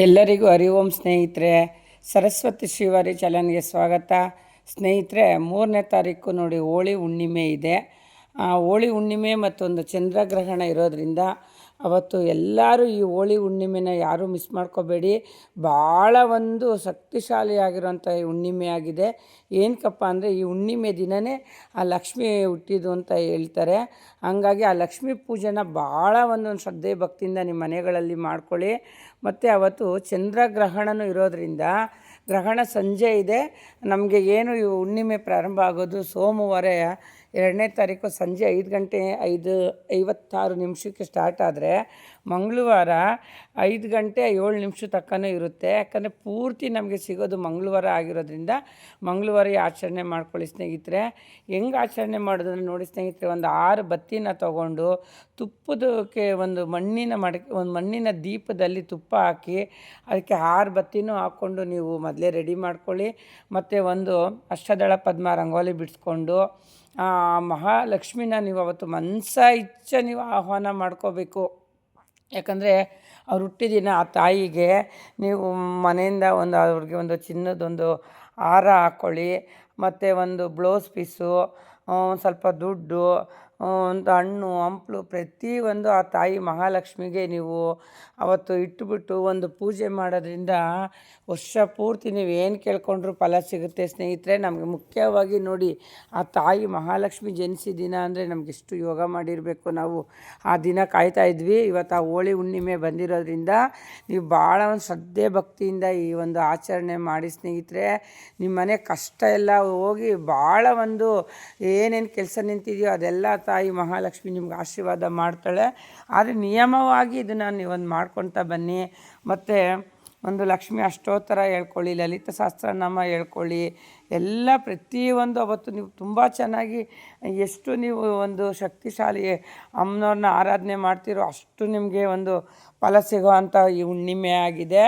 ಎಲ್ಲರಿಗೂ ಹರಿ ಓಂ ಸ್ನೇಹಿತರೆ. ಸರಸ್ವತಿ ಶ್ರೀವಾರಿ ಚಾನಲ್ಗೆ ಸ್ವಾಗತ. ಸ್ನೇಹಿತರೆ, 3ನೇ ತಾರೀಕು ನೋಡಿ ಹೋಳಿ ಹುಣ್ಣಿಮೆ ಇದೆ. ಹೋಳಿ ಹುಣ್ಣಿಮೆ ಮತ್ತೊಂದು ಚಂದ್ರಗ್ರಹಣ ಇರೋದರಿಂದ ಅವತ್ತು ಎಲ್ಲರೂ ಈ ಹೋಳಿ ಹುಣ್ಣಿಮೆನ ಯಾರೂ ಮಿಸ್ ಮಾಡ್ಕೋಬೇಡಿ. ಭಾಳ ಒಂದು ಶಕ್ತಿಶಾಲಿಯಾಗಿರೋಂಥ ಈ ಹುಣ್ಣಿಮೆ ಆಗಿದೆ. ಏನಕ್ಕಪ್ಪ ಅಂದರೆ ಈ ಹುಣ್ಣಿಮೆ ದಿನವೇ ಆ ಲಕ್ಷ್ಮಿ ಹುಟ್ಟಿದ್ದು ಅಂತ ಹೇಳ್ತಾರೆ. ಹಂಗಾಗಿ ಆ ಲಕ್ಷ್ಮೀ ಪೂಜೆನ ಭಾಳ ಒಂದು ಶ್ರದ್ಧೆ ಭಕ್ತಿಯಿಂದ ನಿಮ್ಮ ಮನೆಗಳಲ್ಲಿ ಮಾಡ್ಕೊಳ್ಳಿ. ಮತ್ತು ಅವತ್ತು ಚಂದ್ರಗ್ರಹಣನೂ ಇರೋದರಿಂದ ಗ್ರಹಣ ಸಂಜೆ ಇದೆ. ನಮಗೆ ಏನು ಈ ಹುಣ್ಣಿಮೆ ಪ್ರಾರಂಭ ಆಗೋದು ಸೋಮವಾರ 2ನೇ ತಾರೀಕು ಸಂಜೆ 5:56 ಸ್ಟಾರ್ಟ್ ಆದರೆ ಮಂಗಳವಾರ 5:07 ತನಕನೂ ಇರುತ್ತೆ. ಯಾಕಂದರೆ ಪೂರ್ತಿ ನಮಗೆ ಸಿಗೋದು ಮಂಗಳವಾರ ಆಗಿರೋದ್ರಿಂದ ಮಂಗಳವಾರ ಆಚರಣೆ ಮಾಡ್ಕೊಳ್ಳಿ ಸ್ನೇಹಿತರೆ. ಹೆಂಗೆ ಆಚರಣೆ ಮಾಡೋದಂದ್ರೆ ನೋಡಿ ಸ್ನೇಹಿತರೆ, ಒಂದು 6 ಬತ್ತಿನ ತೊಗೊಂಡು ತುಪ್ಪದಕ್ಕೆ ಒಂದು ಮಣ್ಣಿನ ದೀಪದಲ್ಲಿ ತುಪ್ಪ ಹಾಕಿ ಅದಕ್ಕೆ 6 ಬತ್ತಿನೂ ಹಾಕ್ಕೊಂಡು ನೀವು ಮೊದಲೇ ರೆಡಿ ಮಾಡ್ಕೊಳ್ಳಿ. ಮತ್ತು ಒಂದು ಅಷ್ಟದಳ ಪದ್ಮ ರಂಗೋಲಿ ಬಿಡಿಸ್ಕೊಂಡು ಮಹಾಲಕ್ಷ್ಮಿನ ನೀವು ಅವತ್ತು ಇಚ್ಛೆ ನೀವು ಆಹ್ವಾನ ಮಾಡ್ಕೋಬೇಕು. ಯಾಕಂದರೆ ಅವ್ರು ಹುಟ್ಟಿದಿನ ಆ ತಾಯಿಗೆ ನೀವು ಮನೆಯಿಂದ ಅವ್ರಿಗೆ ಒಂದು ಚಿನ್ನದೊಂದು ಹಾರ ಹಾಕ್ಕೊಳ್ಳಿ. ಮತ್ತು ಒಂದು ಬ್ಲೌಸ್ ಪೀಸು, ಸ್ವಲ್ಪ ದುಡ್ಡು, ಒಂದು ಹಣ್ಣು ಹಂಪಲು ಪ್ರತಿಯೊಂದು ಆ ತಾಯಿ ಮಹಾಲಕ್ಷ್ಮಿಗೆ ನೀವು ಅವತ್ತು ಇಟ್ಟುಬಿಟ್ಟು ಒಂದು ಪೂಜೆ ಮಾಡೋದ್ರಿಂದ ವರ್ಷ ಪೂರ್ತಿ ನೀವು ಏನು ಕೇಳ್ಕೊಂಡ್ರೂ ಫಲ ಸಿಗುತ್ತೆ ಸ್ನೇಹಿತರೆ. ನಮಗೆ ಮುಖ್ಯವಾಗಿ ನೋಡಿ, ಆ ತಾಯಿ ಮಹಾಲಕ್ಷ್ಮಿ ಜನಿಸಿದ ದಿನ ಅಂದರೆ ನಮಗೆಷ್ಟು ಯೋಗ ಮಾಡಿರಬೇಕು. ನಾವು ಆ ದಿನ ಕಾಯ್ತಾ ಇದ್ವಿ. ಇವತ್ತು ಆ ಹೋಳಿ ಹುಣ್ಣಿಮೆ ಬಂದಿರೋದ್ರಿಂದ ನೀವು ಭಾಳ ಒಂದು ಶ್ರದ್ಧೆ ಭಕ್ತಿಯಿಂದ ಈ ಒಂದು ಆಚರಣೆ ಮಾಡಿ ಸ್ನೇಹಿತರೆ. ನಿಮ್ಮ ಮನೆ ಕಷ್ಟ ಎಲ್ಲ ಹೋಗಿ ಭಾಳ ಒಂದು ಏನೇನು ಕೆಲಸ ನಿಂತಿದೆಯೋ ಅದೆಲ್ಲ ತಾಯಿ ಮಹಾಲಕ್ಷ್ಮಿ ನಿಮ್ಗೆ ಆಶೀರ್ವಾದ ಮಾಡ್ತಾಳೆ. ಆದರೆ ನಿಯಮವಾಗಿ ಇದನ್ನು ನೀವೊಂದು ಮಾಡ್ಕೊಳ್ತಾ ಬನ್ನಿ. ಮತ್ತು ಒಂದು ಲಕ್ಷ್ಮಿ ಅಷ್ಟೋತ್ತರ ಹೇಳ್ಕೊಳ್ಳಿ, ಲಲಿತ ಸಹಸ್ರನಾಮ ಹೇಳ್ಕೊಳ್ಳಿ. ಎಲ್ಲ ಪ್ರತಿಯೊಂದು ಅವತ್ತು ನೀವು ತುಂಬ ಚೆನ್ನಾಗಿ ಎಷ್ಟು ನೀವು ಒಂದು ಶಕ್ತಿಶಾಲಿ ಅಮ್ಮನವ್ರನ್ನ ಆರಾಧನೆ ಮಾಡ್ತೀರೋ ಅಷ್ಟು ನಿಮಗೆ ಒಂದು ಫಲ ಸಿಗೋ ಅಂಥ ಈ ಹುಣ್ಣಿಮೆ ಆಗಿದೆ.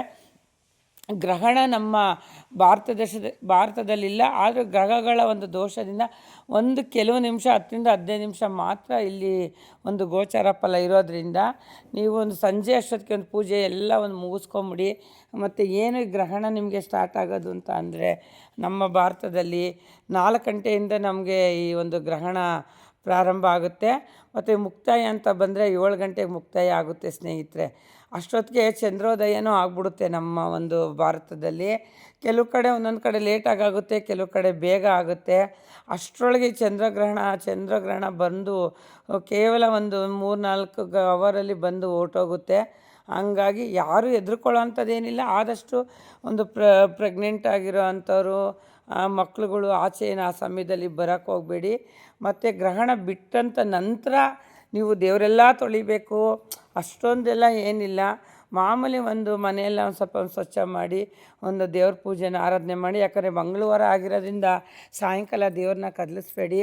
ಗ್ರಹಣ ನಮ್ಮ ಭಾರತದಲ್ಲಿಲ್ಲ. ಆದರೆ ಗ್ರಹಗಳ ಒಂದು ದೋಷದಿಂದ ಒಂದು ಕೆಲವು ನಿಮಿಷ 10-15 ಮಾತ್ರ ಇಲ್ಲಿ ಒಂದು ಗೋಚಾರ ಫಲ ಇರೋದರಿಂದ ನೀವು ಒಂದು ಸಂಜೆ ಅಷ್ಟೊತ್ತಿಗೆ ಒಂದು ಪೂಜೆ ಎಲ್ಲ ಒಂದು ಮುಗಿಸ್ಕೊಂಬಿಡಿ. ಮತ್ತು ಏನು ಈ ಗ್ರಹಣ ನಿಮಗೆ ಸ್ಟಾರ್ಟ್ ಆಗೋದು ಅಂತ ಅಂದರೆ ನಮ್ಮ ಭಾರತದಲ್ಲಿ 4 ಗಂಟೆಯಿಂದ ನಮಗೆ ಈ ಒಂದು ಗ್ರಹಣ ಪ್ರಾರಂಭ ಆಗುತ್ತೆ. ಮತ್ತು ಮುಕ್ತಾಯ ಅಂತ ಬಂದರೆ 7 ಗಂಟೆಗೆ ಮುಕ್ತಾಯ ಆಗುತ್ತೆ ಸ್ನೇಹಿತರೆ. ಅಷ್ಟೊತ್ತಿಗೆ ಚಂದ್ರೋದಯನೂ ಆಗ್ಬಿಡುತ್ತೆ ನಮ್ಮ ಒಂದು ಭಾರತದಲ್ಲಿ. ಕೆಲವು ಕಡೆ ಒಂದೊಂದು ಕಡೆ ಲೇಟಾಗಿ ಆಗುತ್ತೆ, ಕೆಲವು ಕಡೆ ಬೇಗ ಆಗುತ್ತೆ. ಅಷ್ಟರೊಳಗೆ ಚಂದ್ರಗ್ರಹಣ ಬಂದು ಕೇವಲ ಒಂದು 3-4 ಅವರಲ್ಲಿ ಬಂದು ಹೊರ್ಟೋಗುತ್ತೆ. ಹಂಗಾಗಿ ಯಾರೂ ಹೆದರ್ಕೊಳ್ಳೋ ಅಂಥದ್ದೇನಿಲ್ಲ. ಆದಷ್ಟು ಒಂದು ಪ್ರೆಗ್ನೆಂಟ್ ಆಗಿರೋ ಅಂಥವ್ರು ಮಕ್ಳುಗಳು ಆಚೆನ ಆ ಸಮಯದಲ್ಲಿ ಬರೋಕ್ಕೆ ಹೋಗಬೇಡಿ. ಮತ್ತು ಗ್ರಹಣ ಬಿಟ್ಟಂಥ ನಂತರ ನೀವು ದೇವರೆಲ್ಲ ತೊಳಿಬೇಕು ಅಷ್ಟೊಂದೆಲ್ಲ ಏನಿಲ್ಲ. ಮಾಮೂಲಿ ಒಂದು ಮನೆಯೆಲ್ಲ ಒಂದು ಸ್ವಲ್ಪ ಸ್ವಚ್ಛ ಮಾಡಿ ಒಂದು ದೇವ್ರ ಪೂಜೆನ ಆರಾಧನೆ ಮಾಡಿ. ಯಾಕಂದರೆ ಮಂಗಳವಾರ ಆಗಿರೋದ್ರಿಂದ ಸಾಯಂಕಾಲ ದೇವ್ರನ್ನ ಕದಲಿಸ್ಬೇಡಿ.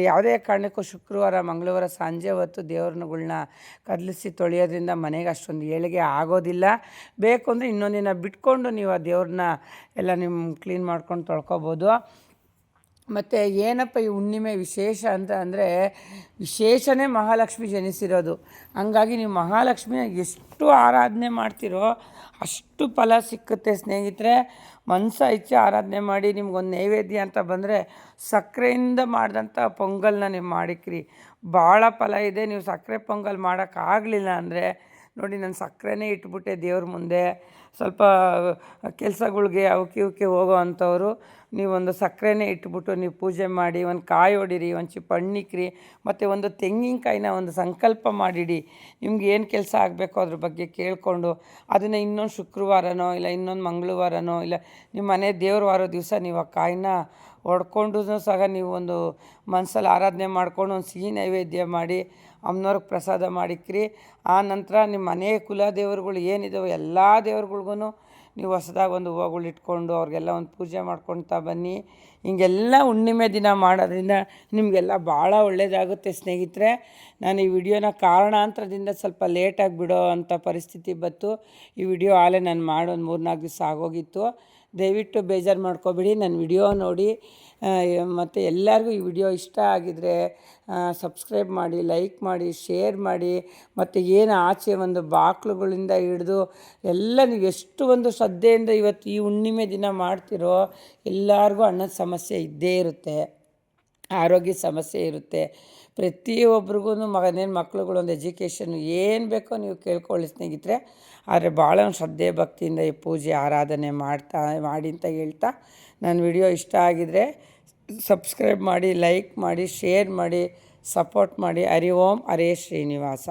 ಯಾವುದೇ ಕಾರಣಕ್ಕೂ ಶುಕ್ರವಾರ ಮಂಗಳವಾರ ಸಂಜೆ ಹೊತ್ತು ದೇವ್ರಗಳನ್ನ ಕದಲಿಸಿ ತೊಳೆಯೋದ್ರಿಂದ ಮನೆಗೆ ಅಷ್ಟೊಂದು ಏಳಿಗೆ ಆಗೋದಿಲ್ಲ. ಬೇಕು ಅಂದರೆ ಇನ್ನೊಂದು ದಿನ ಬಿಟ್ಕೊಂಡು ನೀವು ಆ ದೇವ್ರನ್ನ ಎಲ್ಲ ಕ್ಲೀನ್ ಮಾಡ್ಕೊಂಡು ತೊಳ್ಕೊಬೋದು. ಮತ್ತು ಏನಪ್ಪ ಈ ಹುಣ್ಣಿಮೆ ವಿಶೇಷ ಅಂತ ಅಂದರೆ ವಿಶೇಷನೇ ಮಹಾಲಕ್ಷ್ಮಿ ಜನಿಸಿರೋದು. ಹಂಗಾಗಿ ನೀವು ಮಹಾಲಕ್ಷ್ಮಿನ ಎಷ್ಟು ಆರಾಧನೆ ಮಾಡ್ತೀರೋ ಅಷ್ಟು ಫಲ ಸಿಕ್ಕುತ್ತೆ ಸ್ನೇಹಿತರೆ. ಇಚ್ಛೆ ಆರಾಧನೆ ಮಾಡಿ. ನಿಮ್ಗೊಂದು ನೈವೇದ್ಯ ಅಂತ ಬಂದರೆ ಸಕ್ಕರೆಯಿಂದ ಮಾಡಿದಂಥ ಪೊಂಗಲ್ನ ನೀವು ಮಾಡಿಕ್ರಿ, ಭಾಳ ಫಲ ಇದೆ. ನೀವು ಸಕ್ಕರೆ ಪೊಂಗಲ್ ಮಾಡೋಕ್ಕಾಗಲಿಲ್ಲ ಅಂದರೆ ನೋಡಿ, ನಾನು ಸಕ್ಕರೆನೇ ಇಟ್ಬಿಟ್ಟೆ ದೇವ್ರ ಮುಂದೆ. ಸ್ವಲ್ಪ ಕೆಲಸಗಳ್ಗೆ ಅವಕ್ಕೆ ಹೋಗೋ ಅಂಥವ್ರು ನೀವೊಂದು ಸಕ್ಕರೆನೇ ಇಟ್ಬಿಟ್ಟು ನೀವು ಪೂಜೆ ಮಾಡಿ, ಒಂದು ಕಾಯಿ ಹೊಡೀರಿ, ಒಂದು ಚಿಪ್ ಹಣ್ಣಿಕ್ರಿ, ಮತ್ತು ಒಂದು ತೆಂಗಿನಕಾಯಿನ ಒಂದು ಸಂಕಲ್ಪ ಮಾಡಿಡಿ. ನಿಮ್ಗೆ ಏನು ಕೆಲಸ ಆಗಬೇಕೋ ಅದ್ರ ಬಗ್ಗೆ ಕೇಳಿಕೊಂಡು ಅದನ್ನು ಇನ್ನೊಂದು ಶುಕ್ರವಾರನೋ ಇಲ್ಲ ಇನ್ನೊಂದು ಮಂಗಳವಾರನೋ ಇಲ್ಲ ನಿಮ್ಮ ಮನೆ ದೇವ್ರ ವಾರ ದಿವಸ ನೀವು ಆ ಕಾಯಿನ ಹೊಡ್ಕೊಂಡು ಸಹ ನೀವು ಒಂದು ಮನಸ್ಸಲ್ಲಿ ಆರಾಧನೆ ಮಾಡ್ಕೊಂಡು ಒಂದು ಸಿಹಿ ನೈವೇದ್ಯ ಮಾಡಿ ಅಮ್ಮನವ್ರಿಗೆ ಪ್ರಸಾದ ಮಾಡಿಕ್ರಿ. ಆ ನಂತರ ನಿಮ್ಮ ಮನೆ ಕುಲದೇವ್ರುಗಳು ಏನಿದ್ದಾವೆ ಎಲ್ಲ ದೇವ್ರುಗಳ್ಗೂ ನೀವು ಹೊಸದಾಗಿ ಒಂದು ಹೂವುಗಳು ಇಟ್ಕೊಂಡು ಅವ್ರಿಗೆಲ್ಲ ಒಂದು ಪೂಜೆ ಮಾಡ್ಕೊಳ್ತಾ ಬನ್ನಿ. ಹಿಂಗೆಲ್ಲ ಹುಣ್ಣಿಮೆ ದಿನ ಮಾಡೋದ್ರಿಂದ ನಿಮಗೆಲ್ಲ ಭಾಳ ಒಳ್ಳೆಯದಾಗುತ್ತೆ ಸ್ನೇಹಿತರೆ. ನಾನು ಈ ವಿಡಿಯೋನ ಕಾರಣಾಂತರದಿಂದ ಸ್ವಲ್ಪ ಲೇಟಾಗಿ ಬಿಡೋ ಅಂಥ ಪರಿಸ್ಥಿತಿ ಬಂತು. ಈ ವಿಡಿಯೋ ಆಲೇ ನಾನು ಮಾಡಿ ಒಂದು 3-4 ದಿವಸ ಆಗೋಗಿತ್ತು. ದಯವಿಟ್ಟು ಬೇಜಾರು ಮಾಡ್ಕೊಬೇಡಿ, ನನ್ನ ವಿಡಿಯೋ ನೋಡಿ. ಮತ್ತು ಎಲ್ಲರಿಗೂ ಈ ವಿಡಿಯೋ ಇಷ್ಟ ಆಗಿದರೆ ಸಬ್ಸ್ಕ್ರೈಬ್ ಮಾಡಿ, ಲೈಕ್ ಮಾಡಿ, ಶೇರ್ ಮಾಡಿ. ಮತ್ತು ಏನು ಆಚೆ ಒಂದು ಬಾಕ್ಲುಗಳಿಂದ ಹಿಡಿದು ಎಲ್ಲ ನೀವು ಎಷ್ಟು ಒಂದು ಶ್ರದ್ಧೆಯಿಂದ ಇವತ್ತು ಈ ಹುಣ್ಣಿಮೆ ದಿನ ಮಾಡ್ತಿರೋ ಎಲ್ಲರಿಗೂ ಹಣದ ಸಮಸ್ಯೆ ಇದ್ದೇ ಇರುತ್ತೆ, ಆರೋಗ್ಯ ಸಮಸ್ಯೆ ಇರುತ್ತೆ. ಪ್ರತಿಯೊಬ್ರಿಗೂ ಮಕ್ಕಳುಗಳು ಒಂದು ಎಜುಕೇಷನ್ ಏನು ಬೇಕೋ ನೀವು ಕೇಳ್ಕೊಳ್ಳಿ ಸ್ನೇಹಿತರೆ. ಆದರೆ ಭಾಳ ಒಂದು ಶ್ರದ್ಧೆ ಭಕ್ತಿಯಿಂದ ಈ ಪೂಜೆ ಆರಾಧನೆ ಮಾಡಿ ಅಂತ ಹೇಳ್ತಾ, ನನ್ನ ವಿಡಿಯೋ ಇಷ್ಟ ಆಗಿದರೆ ಸಬ್ಸ್ಕ್ರೈಬ್ ಮಾಡಿ, ಲೈಕ್ ಮಾಡಿ, ಶೇರ್ ಮಾಡಿ, ಸಪೋರ್ಟ್ ಮಾಡಿ. ಹರಿ ಓಂ ಹರೇ ಶ್ರೀನಿವಾಸ.